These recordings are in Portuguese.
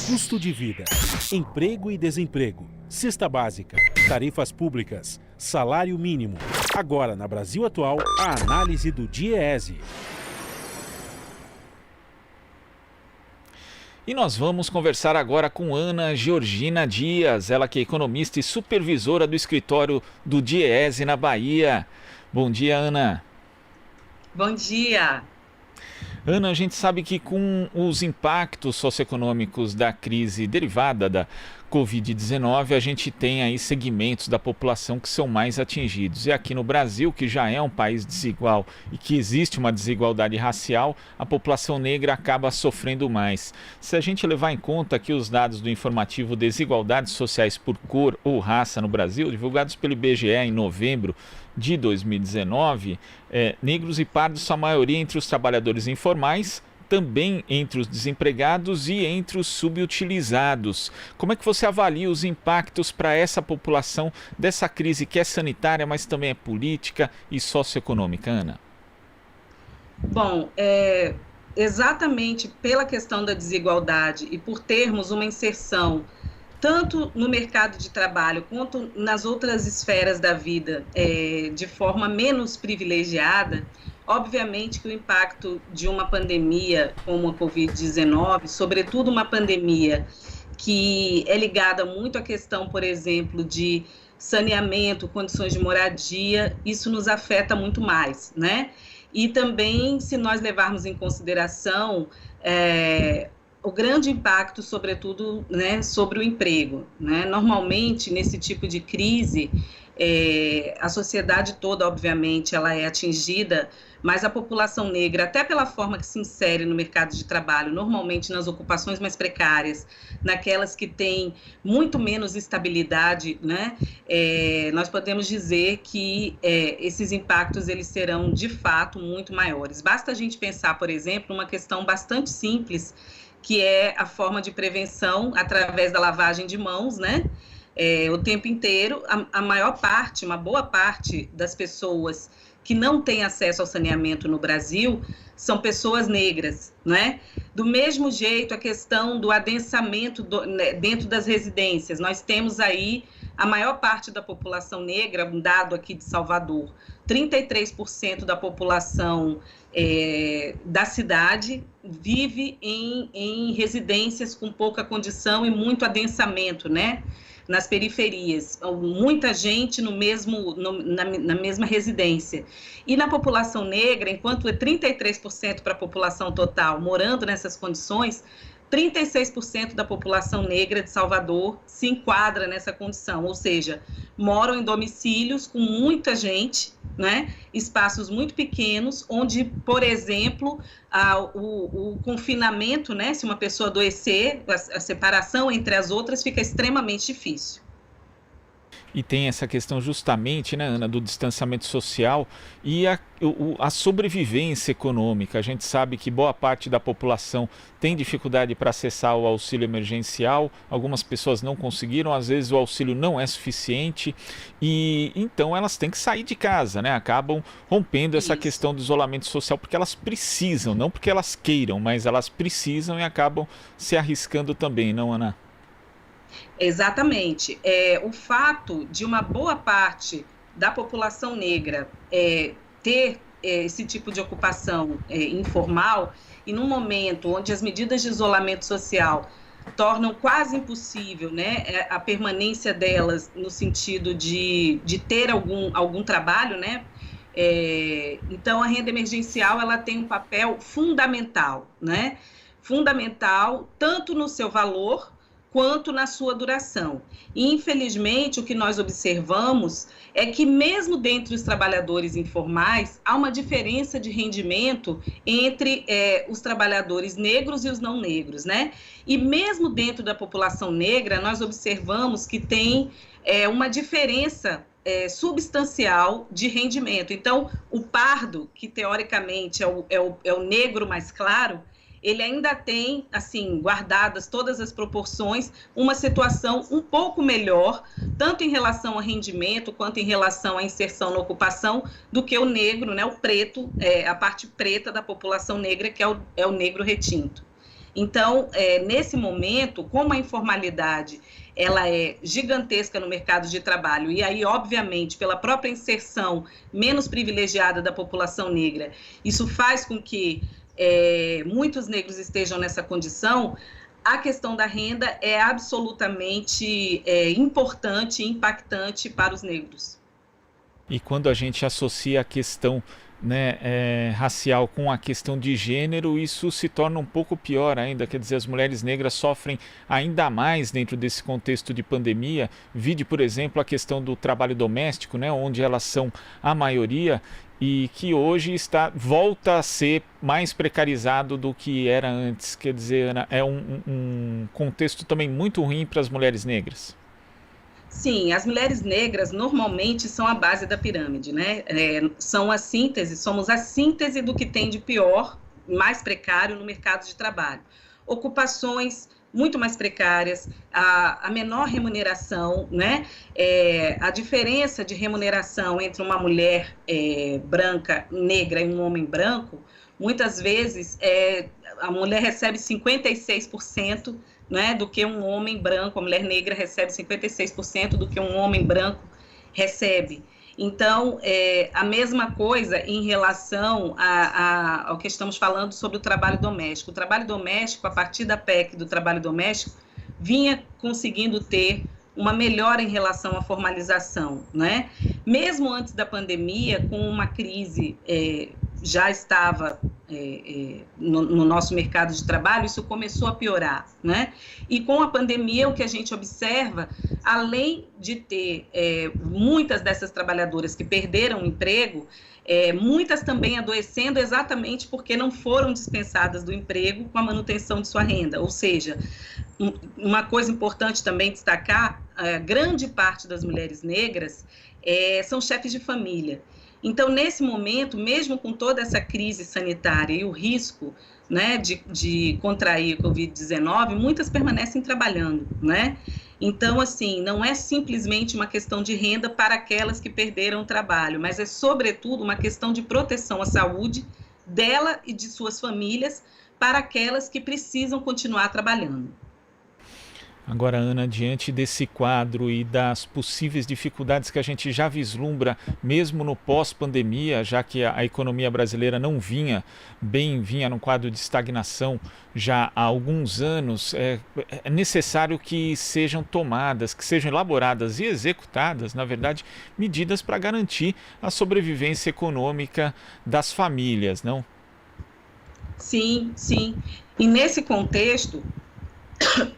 Custo de vida, emprego e desemprego, cesta básica, tarifas públicas, salário mínimo. Agora, na Brasil Atual, a análise do DIEESE. E nós vamos conversar agora com Ana Georgina Dias, ela que é economista e supervisora do escritório do DIEESE na Bahia. Bom dia, Ana. Bom dia. Ana, a gente sabe que com os impactos socioeconômicos da crise derivada da Covid-19, a gente tem aí segmentos da população que são mais atingidos. E aqui no Brasil, que já é um país desigual e que existe uma desigualdade racial, a população negra acaba sofrendo mais. Se a gente levar em conta aqui os dados do informativo Desigualdades Sociais por Cor ou Raça no Brasil, divulgados pelo IBGE em novembro de 2019, negros e pardos são a maioria entre os trabalhadores informais, também entre os desempregados e entre os subutilizados. Como é que você avalia os impactos para essa população dessa crise que é sanitária, mas também é política e socioeconômica, Ana? Bom, exatamente pela questão da desigualdade e por termos uma inserção tanto no mercado de trabalho quanto nas outras esferas da vida de forma menos privilegiada, obviamente que o impacto de uma pandemia como a Covid-19, sobretudo uma pandemia que é ligada muito à questão, por exemplo, de saneamento, condições de moradia, isso nos afeta muito mais, né? E também, se nós levarmos em consideração o grande impacto, sobretudo, né, sobre o emprego, né? Normalmente, nesse tipo de crise, a sociedade toda, obviamente, ela é atingida, mas a população negra, até pela forma que se insere no mercado de trabalho, normalmente nas ocupações mais precárias, naquelas que têm muito menos estabilidade, né? Nós podemos dizer que esses impactos eles serão, de fato, muito maiores. Basta a gente pensar, por exemplo, numa questão bastante simples, que é a forma de prevenção através da lavagem de mãos, né? O tempo inteiro, a maior parte, uma boa parte das pessoas que não têm acesso ao saneamento no Brasil são pessoas negras, né? Do mesmo jeito, a questão do adensamento dentro das residências. Nós temos aí a maior parte da população negra, um dado aqui de Salvador, 33% da população da cidade vive em residências com pouca condição e muito adensamento, né? Nas periferias, muita gente na mesma residência. E na população negra, enquanto é 33% para a população total morando nessas condições, 36% da população negra de Salvador se enquadra nessa condição, ou seja, moram em domicílios com muita gente, né? Espaços muito pequenos, onde, por exemplo, o confinamento, né? Se uma pessoa adoecer, a separação entre as outras fica extremamente difícil. E tem essa questão justamente, né, Ana, do distanciamento social e a sobrevivência econômica. A gente sabe que boa parte da população tem dificuldade para acessar o auxílio emergencial, algumas pessoas não conseguiram, às vezes o auxílio não é suficiente e então elas têm que sair de casa, né? Acabam rompendo essa questão do isolamento social porque elas precisam, não porque elas queiram, mas elas precisam e acabam se arriscando também, não, Ana? Exatamente. O fato de uma boa parte da população negra ter esse tipo de ocupação informal e num momento onde as medidas de isolamento social tornam quase impossível, né, a permanência delas no sentido de ter algum trabalho, né? Então, a renda emergencial ela tem um papel fundamental, né? Fundamental tanto no seu valor quanto na sua duração. E, infelizmente, o que nós observamos é que, mesmo dentre os trabalhadores informais, há uma diferença de rendimento entre os trabalhadores negros e os não negros, né? E mesmo dentro da população negra, nós observamos que tem uma diferença substancial de rendimento. Então, o pardo, que teoricamente é o negro mais claro, ele ainda tem, assim, guardadas todas as proporções, uma situação um pouco melhor, tanto em relação a rendimento, quanto em relação à inserção na ocupação, do que o negro, né, o preto, a parte preta da população negra, que é o negro retinto. Então, nesse momento, como a informalidade ela é gigantesca no mercado de trabalho, e aí, obviamente, pela própria inserção menos privilegiada da população negra, isso faz com que muitos negros estejam nessa condição. A questão da renda é absolutamente importante e impactante para os negros. E quando a gente associa a questão, né, racial com a questão de gênero, isso se torna um pouco pior ainda. Quer dizer, as mulheres negras sofrem ainda mais dentro desse contexto de pandemia. Vide, por exemplo, a questão do trabalho doméstico, né, onde elas são a maioria e que hoje volta a ser mais precarizado do que era antes. Quer dizer, é um contexto também muito ruim para as mulheres negras. Sim, as mulheres negras normalmente são a base da pirâmide, né? Somos a síntese do que tem de pior, mais precário no mercado de trabalho. Ocupações muito mais precárias, a menor remuneração, né? A diferença de remuneração entre uma mulher branca, negra e um homem branco, muitas vezes a mulher recebe 56%, né, do que um homem branco, a mulher negra recebe 56% do que um homem branco recebe. Então, a mesma coisa em relação ao que estamos falando sobre o trabalho doméstico. O trabalho doméstico, a partir da PEC do trabalho doméstico, vinha conseguindo ter uma melhora em relação à formalização, né? Mesmo antes da pandemia, com uma crise já estava no nosso mercado de trabalho, isso começou a piorar, né? E com a pandemia, o que a gente observa, além de ter muitas dessas trabalhadoras que perderam o emprego, muitas também adoecendo exatamente porque não foram dispensadas do emprego com a manutenção de sua renda. Ou seja, uma coisa importante também destacar, grande parte das mulheres negras são chefes de família. Então, nesse momento, mesmo com toda essa crise sanitária e o risco, né, de contrair Covid-19, muitas permanecem trabalhando, né? Então, assim, não é simplesmente uma questão de renda para aquelas que perderam o trabalho, mas é, sobretudo, uma questão de proteção à saúde dela e de suas famílias para aquelas que precisam continuar trabalhando. Agora, Ana, diante desse quadro e das possíveis dificuldades que a gente já vislumbra, mesmo no pós-pandemia, já que a economia brasileira não vinha num quadro de estagnação já há alguns anos, é necessário que sejam tomadas, que sejam elaboradas e executadas, na verdade, medidas para garantir a sobrevivência econômica das famílias, não? Sim, sim. E nesse contexto,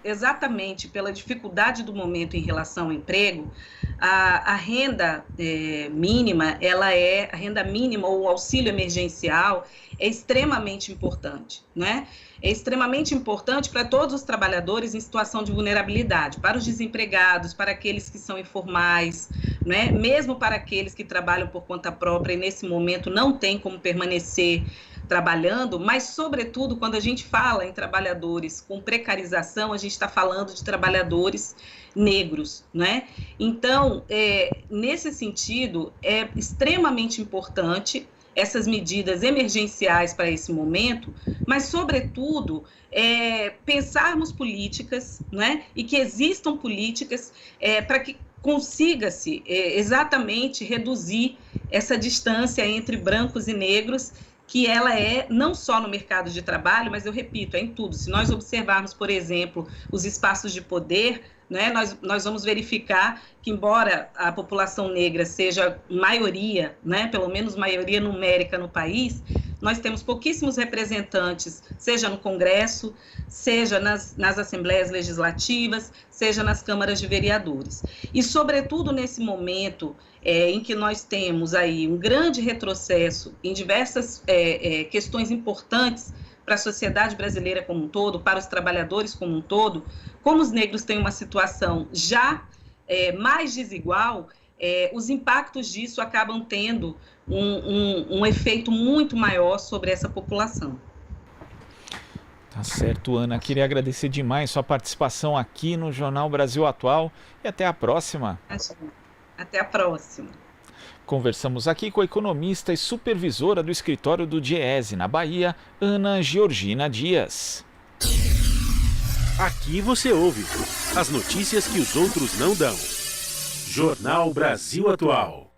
exatamente pela dificuldade do momento em relação ao emprego, a renda mínima, a renda mínima ou o auxílio emergencial é extremamente importante, né? É extremamente importante para todos os trabalhadores em situação de vulnerabilidade, para os desempregados, para aqueles que são informais, né? Mesmo para aqueles que trabalham por conta própria e nesse momento não tem como permanecer trabalhando, mas, sobretudo, quando a gente fala em trabalhadores com precarização, a gente está falando de trabalhadores negros, né? Então, nesse sentido, é extremamente importante essas medidas emergenciais para esse momento, mas, sobretudo, pensarmos políticas, né? E que existam políticas para que consiga-se exatamente reduzir essa distância entre brancos e negros, que ela é não só no mercado de trabalho, mas eu repito, é em tudo. Se nós observarmos, por exemplo, os espaços de poder, né, nós vamos verificar que, embora a população negra seja maioria, né, pelo menos maioria numérica no país, nós temos pouquíssimos representantes, seja no Congresso, seja nas assembleias legislativas, seja nas câmaras de vereadores. E, sobretudo, nesse momento em que nós temos aí um grande retrocesso em diversas questões importantes para a sociedade brasileira como um todo, para os trabalhadores como um todo, como os negros têm uma situação já mais desigual, os impactos disso acabam tendo um efeito muito maior sobre essa população. Tá certo, Ana. Queria agradecer demais sua participação aqui no Jornal Brasil Atual e até a próxima. Até a próxima. Conversamos aqui com a economista e supervisora do escritório do DIEESE na Bahia, Ana Georgina Dias. Aqui você ouve as notícias que os outros não dão. Jornal Brasil Atual.